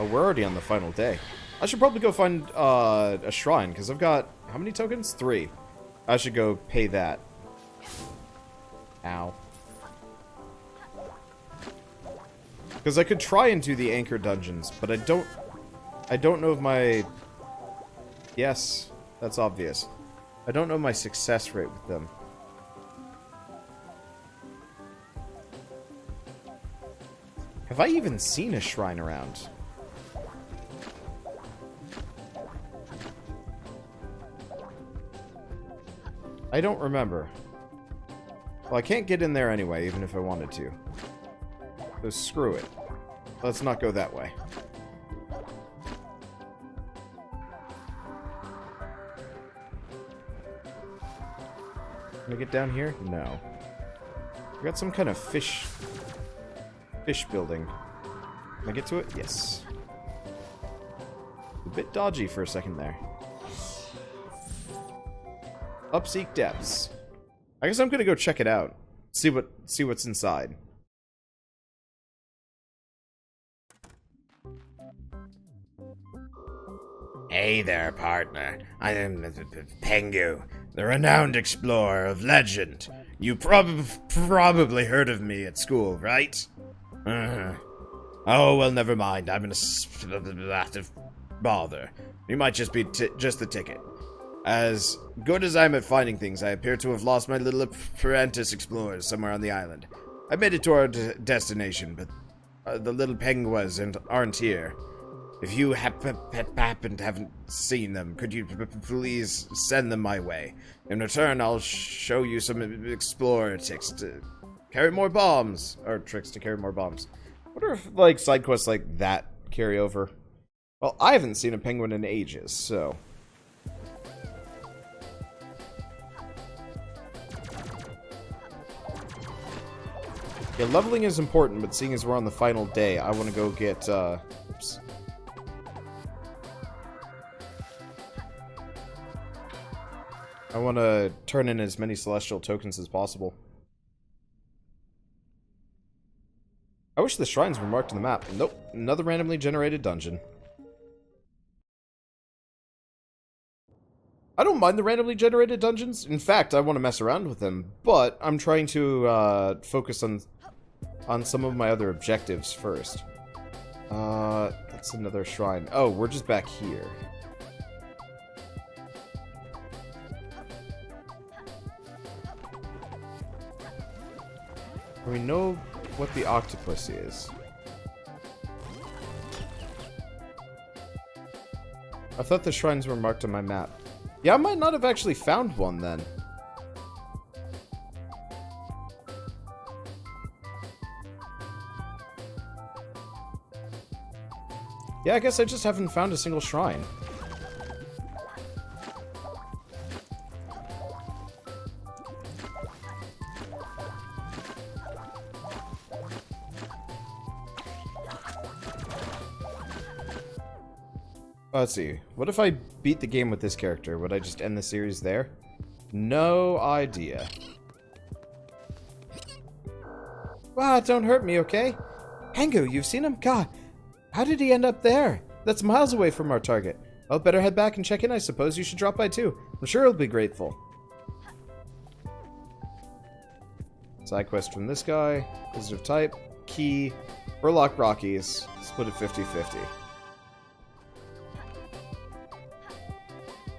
Oh, we're already on the final day. I should probably go find a shrine, because I've got... How many tokens? 3. I should go pay that. Ow. Because I could try and do the anchor dungeons, but I don't know if my... Yes, that's obvious. I don't know my success rate with them. Have I even seen a shrine around? I don't remember. Well, I can't get in there anyway, even if I wanted to. So screw it. Let's not go that way. Can I get down here? No. We got some kind of fish building. Can I get to it? Yes. A bit dodgy for a second there. Upseek Depths. I guess I'm gonna go check it out. See what's inside. Hey there, partner. I am Pengu, the renowned explorer of legend. You probably heard of me at school, right? Oh, well, never mind. I'm in a bother. You might just be just the ticket. As good as I'm at finding things, I appear to have lost my little apprentice explorers somewhere on the island. I made it to our destination, but the little penguins aren't here. If you happen to haven't seen them, could you please send them my way? In return, I'll show you some explorer tricks to carry more bombs. Or tricks to carry more bombs. I wonder if, like, side quests like that carry over. Well, I haven't seen a penguin in ages, so... Yeah, leveling is important, but seeing as we're on the final day, I want to go get, oops. I want to turn in as many celestial tokens as possible. I wish the shrines were marked on the map. Nope, another randomly generated dungeon. I don't mind the randomly generated dungeons. In fact, I want to mess around with them, but I'm trying to focus on some of my other objectives first. That's another shrine. Oh, we're just back here. We know what the octopus is. I thought the shrines were marked on my map. Yeah, I might not have actually found one then. Yeah, I guess I just haven't found a single shrine. Let's see. What if I beat the game with this character? Would I just end the series there? No idea. Wow, don't hurt me, okay? Pengu, you've seen him? God, how did he end up there? That's miles away from our target. I'll better head back and check in. I suppose you should drop by too. I'm sure he'll be grateful. Side quest from this guy. Positive type. Key. Burlock Rockies. Split it 50-50.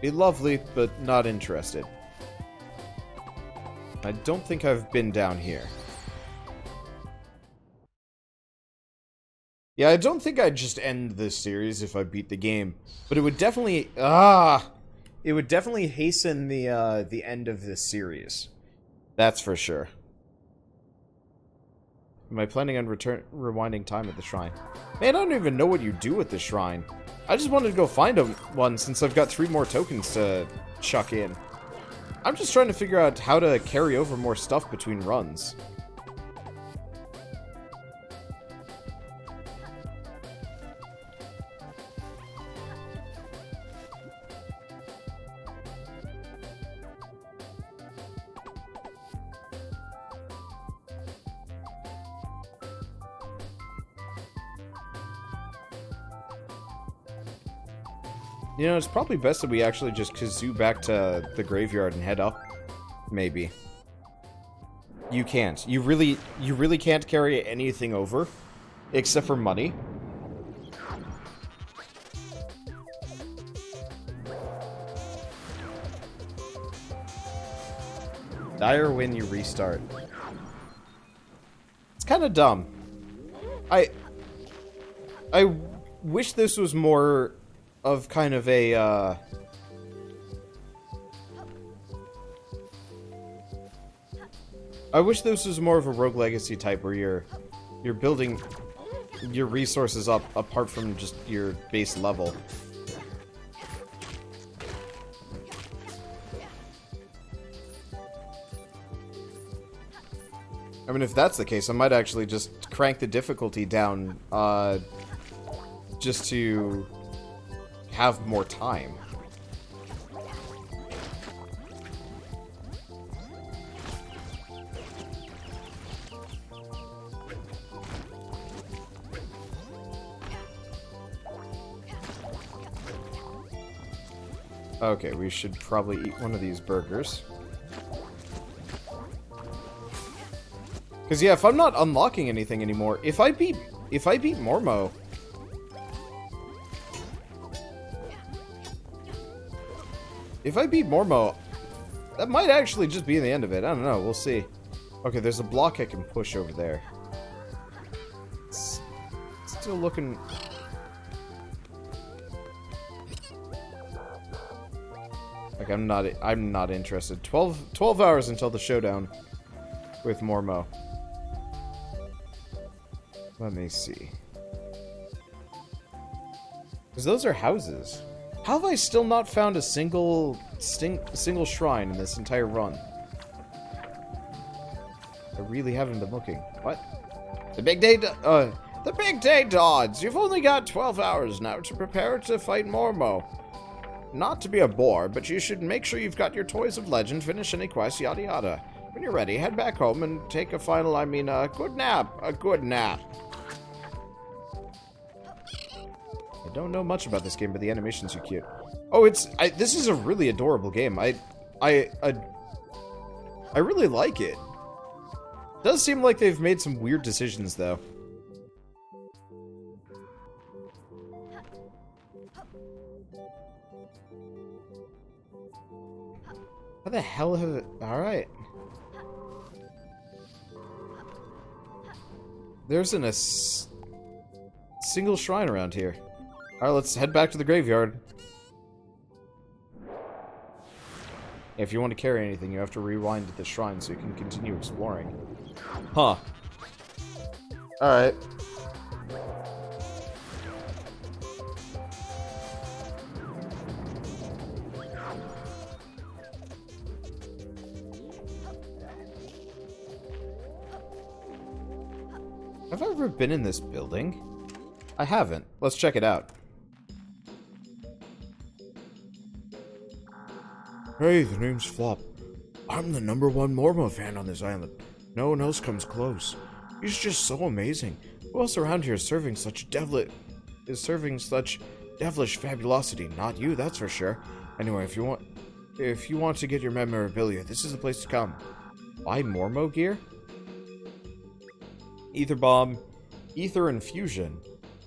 Be lovely, but not interested. I don't think I've been down here. Yeah, I don't think I'd just end this series if I beat the game, but it would definitely it would definitely hasten the end of this series. That's for sure. Am I planning on rewinding time at the shrine? Man, I don't even know what you do with the shrine. I just wanted to go find one since I've got 3 more tokens to chuck in. I'm just trying to figure out how to carry over more stuff between runs. You know, it's probably best that we actually just kazoo back to the graveyard and head up. Maybe. You can't. You really can't carry anything over. Except for money. Die or win, you restart. It's kind of dumb. I wish this was more of kind of a, I wish this was more of a Rogue Legacy type where you're building your resources up apart from just your base level. I mean, if that's the case, I might actually just crank the difficulty down, just to have more time. Okay, we should probably eat one of these burgers. Because, yeah, if I'm not unlocking anything anymore, if I beat Mormo... If I beat Mormo, that might actually just be the end of it. I don't know, we'll see. Okay, there's a block I can push over there. It's still looking... Like, I'm not interested. 12 hours until the showdown with Mormo. Let me see. Because those are houses. How have I still not found a single shrine in this entire run? I really haven't been looking. What? The big day dawns! You've only got 12 hours now to prepare to fight Mormo. Not to be a bore, but you should make sure you've got your Toys of Legend, finish any quests, yada yada. When you're ready, head back home and take a good nap. A good nap. I don't know much about this game, but the animations are cute. Oh, this is a really adorable game. I really like it. Does seem like they've made some weird decisions, though. How the hell have it... Alright. There isn't a single shrine around here. Alright, let's head back to the graveyard. If you want to carry anything, you have to rewind to the shrine so you can continue exploring. Huh. Alright. Have I ever been in this building? I haven't. Let's check it out. Hey, the name's Flop. I'm the #1 Mormo fan on this island. No one else comes close. He's just so amazing. Who else around here is serving such devilish fabulosity? Not you, that's for sure. Anyway, if you want to get your memorabilia, this is the place to come. Buy Mormo gear? Ether Bomb, Ether Infusion.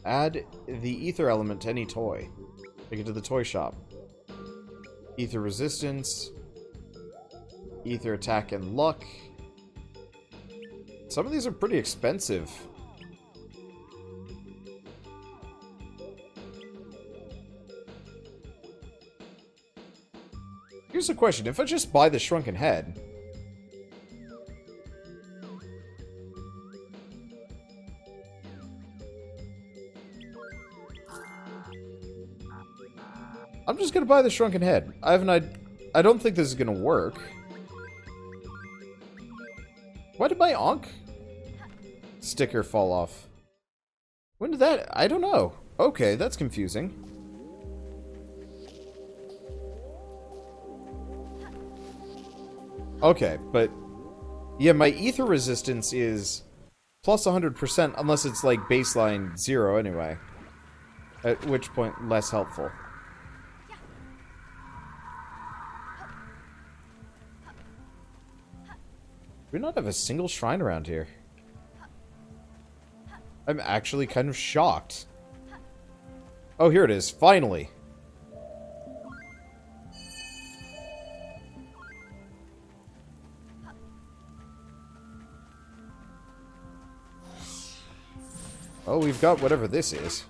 Add the Ether element to any toy. Take it to the toy shop. Ether Resistance. Ether Attack and Luck. Some of these are pretty expensive. Here's a question. If I just buy the Shrunken Head... I'm just gonna buy the Shrunken Head. I don't think this is gonna work. Why did my Ankh sticker fall off? When did that... I don't know. Okay, that's confusing. Okay, but... yeah, my Ether resistance is plus 100% unless it's like baseline 0 anyway. At which point, less helpful. we not have a single shrine around here? I'm actually kind of shocked. Oh, here it is. Finally. Oh, we've got whatever this is.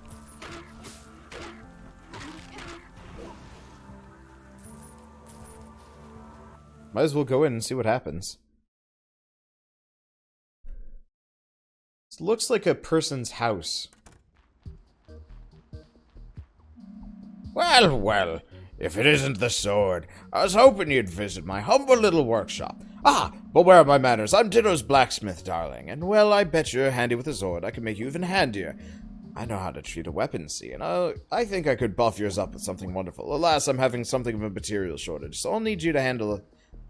Might as well go in and see what happens. This looks like a person's house. Well, well, if it isn't the sword, I was hoping you'd visit my humble little workshop. Ah, but where are my manners? I'm Ditto's blacksmith, darling, and well, I bet you're handy with a sword. I can make you even handier. I know how to treat a weapon, see, and I think I could buff yours up with something wonderful. Alas, I'm having something of a material shortage, so I'll need you to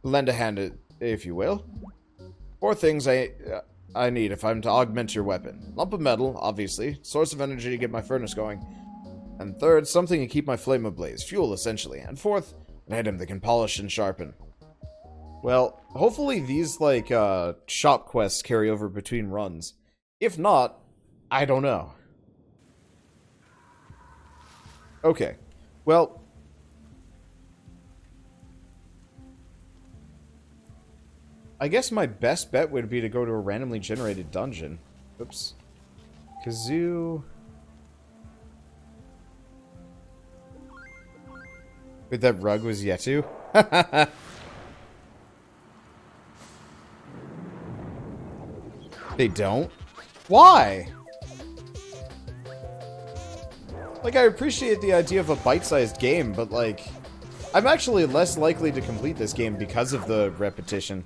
lend a hand, if you will. 4 things I need if I'm to augment your weapon. Lump of metal, obviously. Source of energy to get my furnace going. And 3rd, something to keep my flame ablaze. Fuel, essentially. And 4th, an item that can polish and sharpen. Well, hopefully these, like, shop quests carry over between runs. If not, I don't know. Okay. Well, I guess my best bet would be to go to a randomly generated dungeon. Oops. Kazoo. Wait, that rug was Yetu? They don't? Why? Like, I appreciate the idea of a bite-sized game, but, like, I'm actually less likely to complete this game because of the repetition.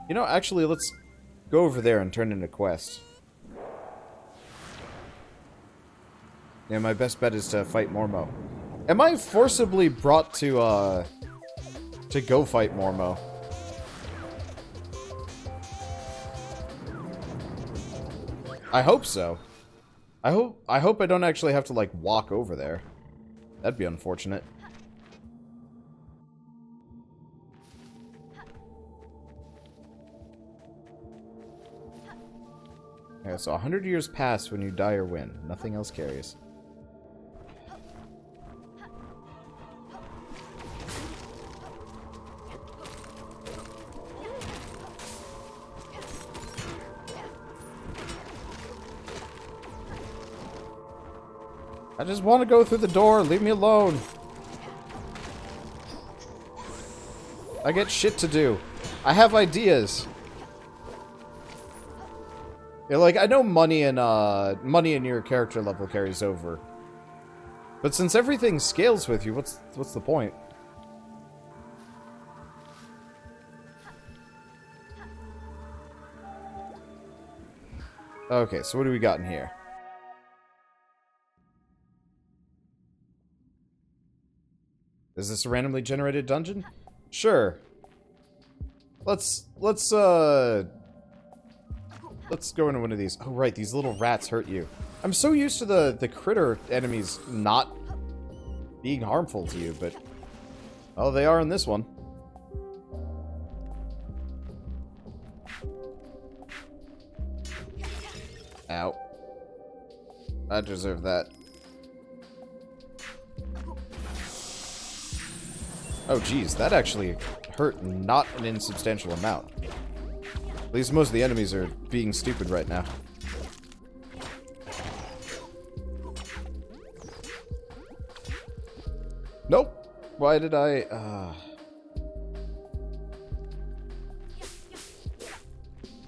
You know, actually, let's go over there and turn in a quest. Yeah, my best bet is to fight Mormo. Am I forcibly brought to go fight Mormo? I hope so. I hope I don't actually have to, like, walk over there. That'd be unfortunate. Okay, so 100 years pass when you die or win. Nothing else carries. I just want to go through the door. Leave me alone. I get shit to do. I have ideas. Yeah, like, I know money in your character level carries over. But since everything scales with you, what's the point? Okay, so what do we got in here? Is this a randomly generated dungeon? Sure. Let's go into one of these. Oh, right, these little rats hurt you. I'm so used to the critter enemies not being harmful to you, but... oh, they are in this one. Ow. I deserve that. Oh, geez, that actually hurt not an insubstantial amount. At least most of the enemies are being stupid right now. Nope. Why did I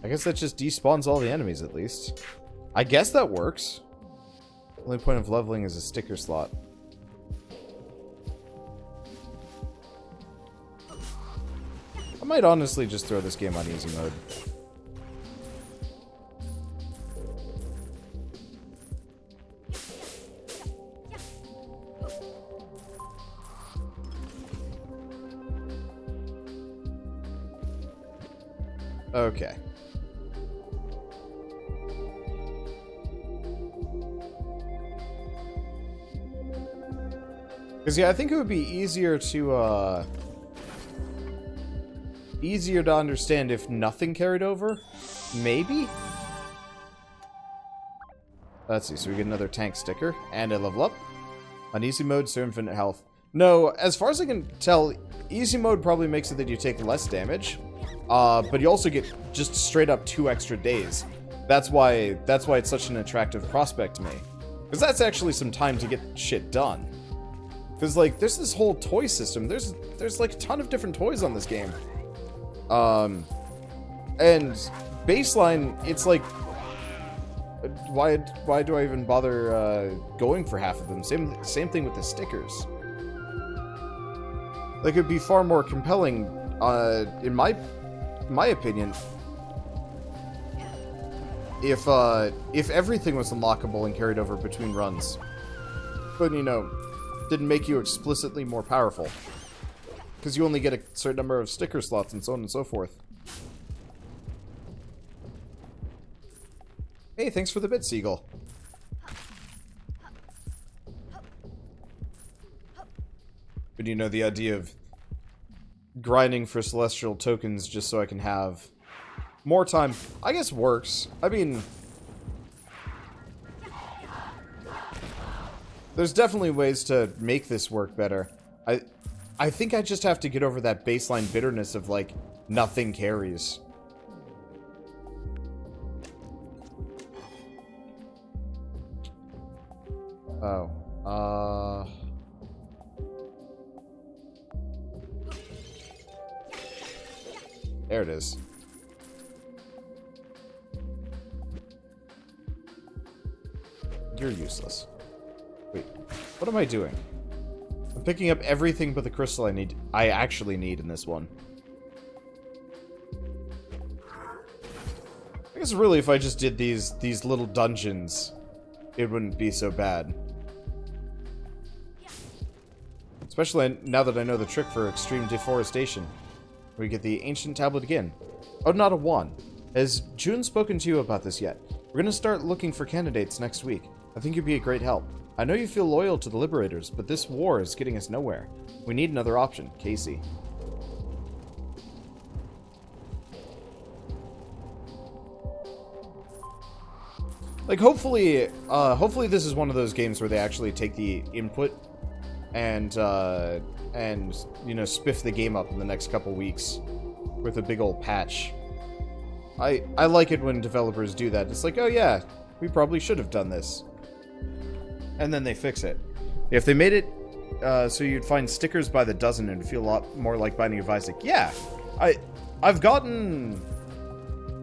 guess that just despawns all the enemies, at least. I guess that works. Only point of leveling is a sticker slot. I might honestly just throw this game on easy mode. Okay. Because, yeah, I think it would be easier to understand if nothing carried over. Maybe? Let's see, so we get another tank sticker, and a level up. On easy mode, so infinite health. No, as far as I can tell, easy mode probably makes it that you take less damage. But you also get just straight up 2 extra days. That's why it's such an attractive prospect to me. Because that's actually some time to get shit done. Because, like, there's this whole toy system. There's like, a ton of different toys on this game. And baseline, it's like, why do I even bother going for half of them? Same thing with the stickers. Like, it'd be far more compelling, in my opinion, if everything was unlockable and carried over between runs. But, you know, didn't make you explicitly more powerful. Because you only get a certain number of sticker slots and so on and so forth. Hey, thanks for the bit, Seagull. But you know, the idea of grinding for celestial tokens just so I can have more time, I guess works. I mean, there's definitely ways to make this work better. I think I just have to get over that baseline bitterness of, like, nothing carries. Oh. There it is. You're useless. Wait, what am I doing? I'm picking up everything but the crystal I actually need in this one. I guess really if I just did these little dungeons, it wouldn't be so bad. Especially now that I know the trick for extreme deforestation. We get the ancient tablet again. Oh, not a 1. Has June spoken to you about this yet? We're gonna start looking for candidates next week. I think you'd be a great help. I know you feel loyal to the Liberators, but this war is getting us nowhere. We need another option, Casey. Like, hopefully this is one of those games where they actually take the input and you know, spiff the game up in the next couple weeks with a big old patch. I like it when developers do that. It's like, oh yeah, we probably should have done this. And then they fix it. If they made it so you'd find stickers by the dozen and feel a lot more like Binding of Isaac. Yeah, I've gotten,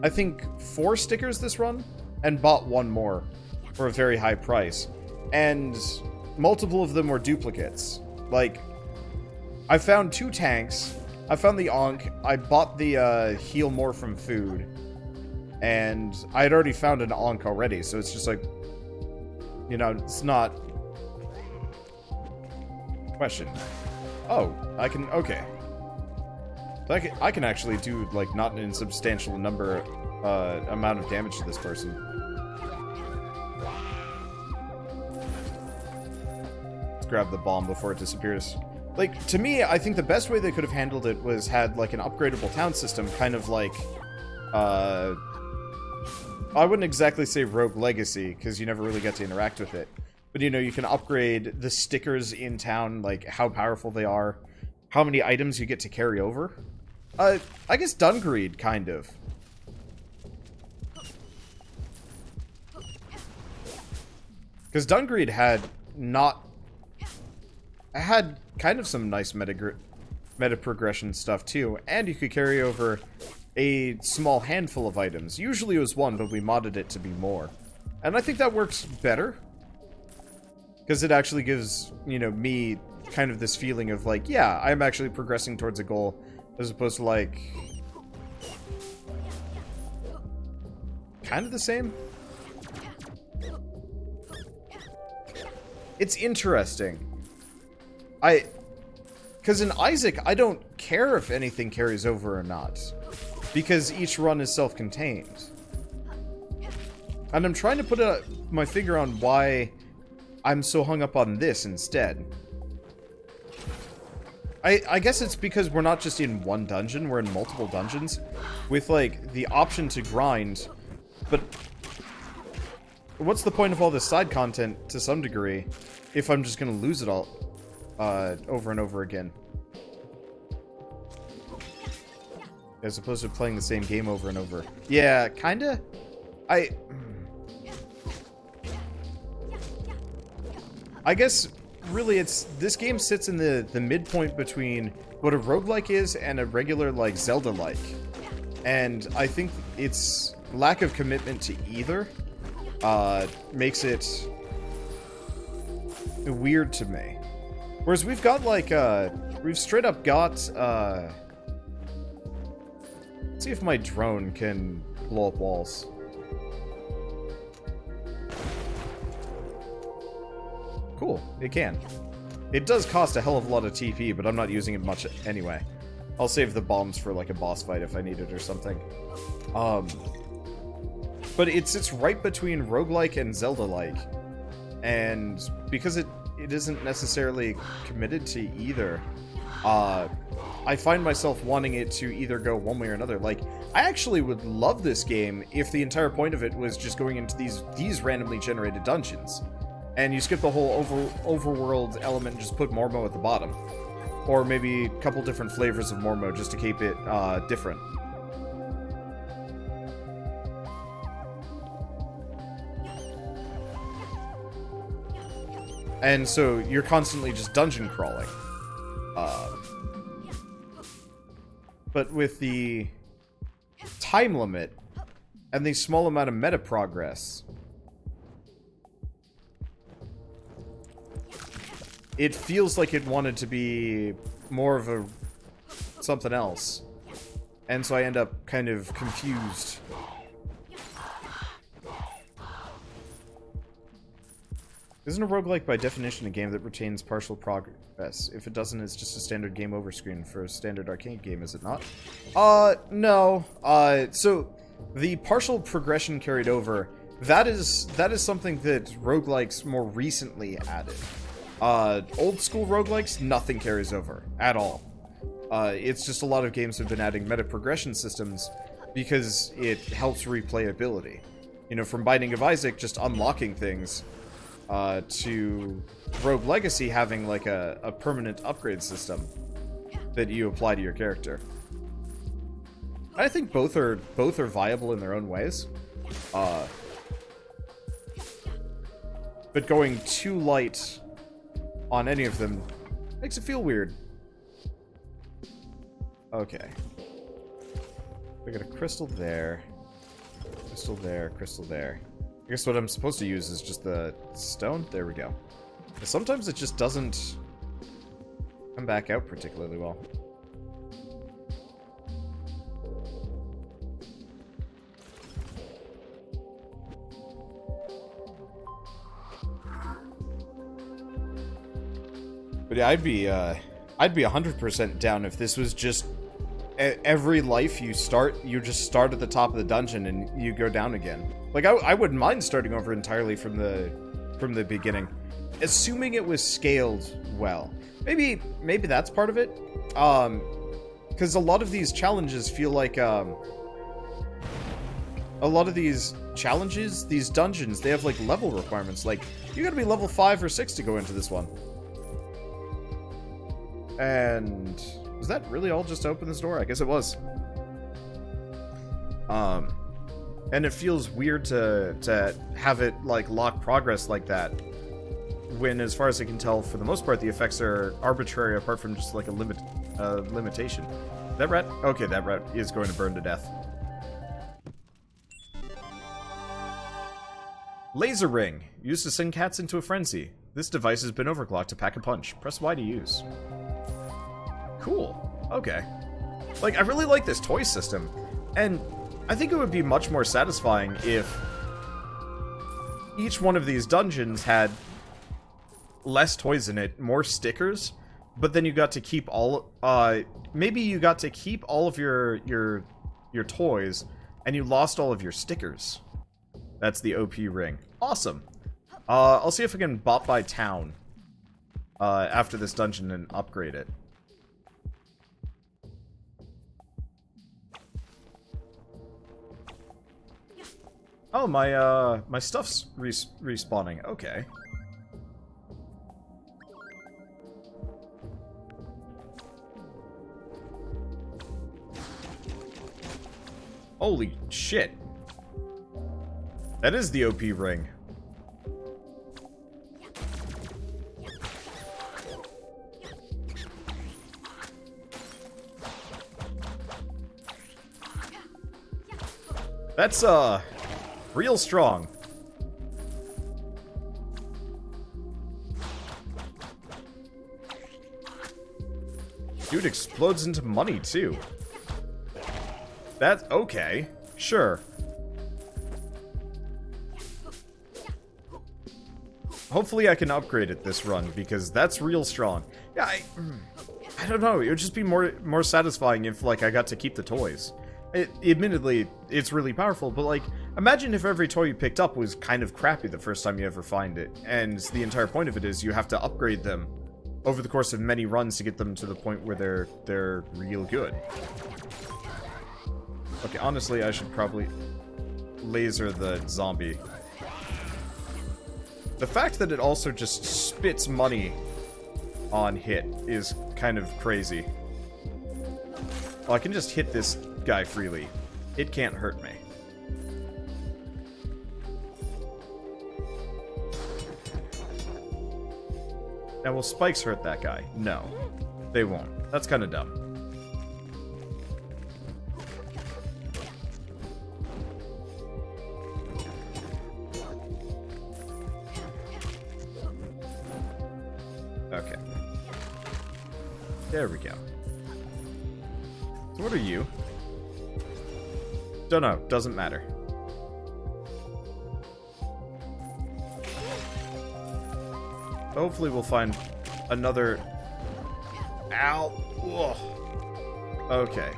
I think, 4 stickers this run and bought 1 more for a very high price. And multiple of them were duplicates. Like, I found 2 tanks, I found the Ankh, I bought the heal more from food, and I had already found an Ankh already, so it's just like, you know, it's not... Question. Oh, I can... Okay. So I can actually do, like, not an insubstantial amount of damage to this person. Let's grab the bomb before it disappears. Like, to me, I think the best way they could have handled it was had, like, an upgradable town system, kind of like, I wouldn't exactly say Rogue Legacy, because you never really get to interact with it. But, you know, you can upgrade the stickers in town, like, how powerful they are, how many items you get to carry over. I guess Dungreed, kind of. Because Dungreed had kind of some nice meta progression stuff, too, and you could carry over a small handful of items. Usually it was 1, but we modded it to be more. And I think that works better. Because it actually gives, you know, me kind of this feeling of like, yeah, I'm actually progressing towards a goal. As opposed to like... kind of the same? It's interesting. Because in Isaac, I don't care if anything carries over or not. Because each run is self-contained. And I'm trying to put my finger on why I'm so hung up on this instead. I guess it's because we're not just in one dungeon, we're in multiple dungeons with, like, the option to grind, but what's the point of all this side content to some degree if I'm just gonna lose it all over and over again? As opposed to playing the same game over and over. Yeah, kinda. I guess, really, this game sits in the midpoint between what a roguelike is and a regular, like, Zelda-like. And I think its lack of commitment to either makes it weird to me. Whereas we've got, like, we've straight up got, let's see if my drone can blow up walls. Cool, it can. It does cost a hell of a lot of TP, but I'm not using it much anyway. I'll save the bombs for, like, a boss fight if I need it or something. But it sits right between roguelike and Zelda-like. And because it isn't necessarily committed to either, I find myself wanting it to either go one way or another. Like, I actually would love this game if the entire point of it was just going into these randomly generated dungeons. And you skip the whole overworld element and just put Mormo at the bottom. Or maybe a couple different flavors of Mormo just to keep it different. And so you're constantly just dungeon crawling. But with the time limit and the small amount of meta progress, it feels like it wanted to be more of a something else. And so I end up kind of confused. Isn't a roguelike by definition a game that retains partial progress? If it doesn't, it's just a standard game over screen for a standard arcade game, is it not? No. So the partial progression carried over, that is something that roguelikes more recently added. Old school roguelikes, nothing carries over at all. It's just a lot of games have been adding meta progression systems because it helps replayability. You know, from Binding of Isaac just unlocking things, to Rogue Legacy having like a permanent upgrade system that you apply to your character. I think both are viable in their own ways. But going too light on any of them makes it feel weird. Okay. We got a crystal there. Crystal there, crystal there. I guess what I'm supposed to use is just the stone. There we go. Sometimes it just doesn't come back out particularly well. But yeah, I'd be 100% down if this was just every life you start, you just start at the top of the dungeon and you go down again. Like I wouldn't mind starting over entirely from the beginning, assuming it was scaled well. Maybe that's part of it. Because a lot of these challenges feel like a lot of these challenges, these dungeons, they have like level requirements. Like you got to be level 5 or 6 to go into this one. And was that really all just to open this door? I guess it was. And it feels weird to have it like lock progress like that, when, as far as I can tell, for the most part, the effects are arbitrary, apart from just like a limitation. That rat? Okay, that rat is going to burn to death. Laser ring, used to send cats into a frenzy. This device has been overclocked to pack a punch. Press Y to use. Cool. Okay. Like, I really like this toy system, and I think it would be much more satisfying if each one of these dungeons had less toys in it, more stickers, but then you got to keep all, maybe you got to keep all of your toys, and you lost all of your stickers. That's the OP ring. Awesome. I'll see if I can bop by town, after this dungeon and upgrade it. Oh, my stuff's respawning. Okay. Holy shit. That is the OP ring. That's, real strong. Dude explodes into money, too. That's okay. Sure. Hopefully I can upgrade it this run, because that's real strong. Yeah, I don't know. It would just be more satisfying if, like, I got to keep the toys. Admittedly, it's really powerful, but, like, imagine if every toy you picked up was kind of crappy the first time you ever find it, and the entire point of it is you have to upgrade them over the course of many runs to get them to the point where they're real good. Okay, honestly, I should probably laser the zombie. The fact that it also just spits money on hit is kind of crazy. Well, I can just hit this guy freely. It can't hurt me. Now, will spikes hurt that guy? No. They won't. That's kind of dumb. Okay. There we go. So what are you? Don't know. Doesn't matter. Hopefully we'll find another... Ow! Ugh. Okay.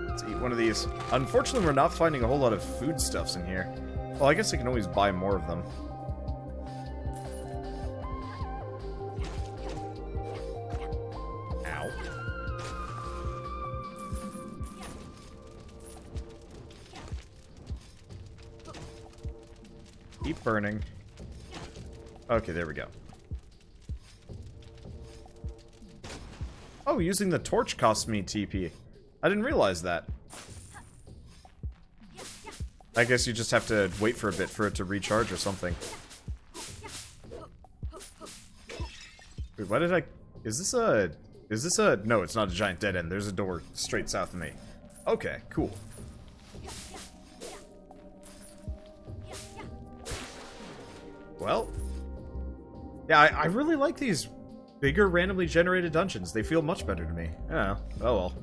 Let's eat one of these. Unfortunately, we're not finding a whole lot of foodstuffs in here. Well, I guess I can always buy more of them. Ow. Keep burning. Okay, there we go. Oh, using the torch costs me TP. I didn't realize that. I guess you just have to wait for a bit for it to recharge or something. Wait, why did I... Is this a... No, it's not a giant dead end. There's a door straight south of me. Okay, cool. Well... Yeah, I really like these bigger randomly generated dungeons. They feel much better to me. Yeah, oh well.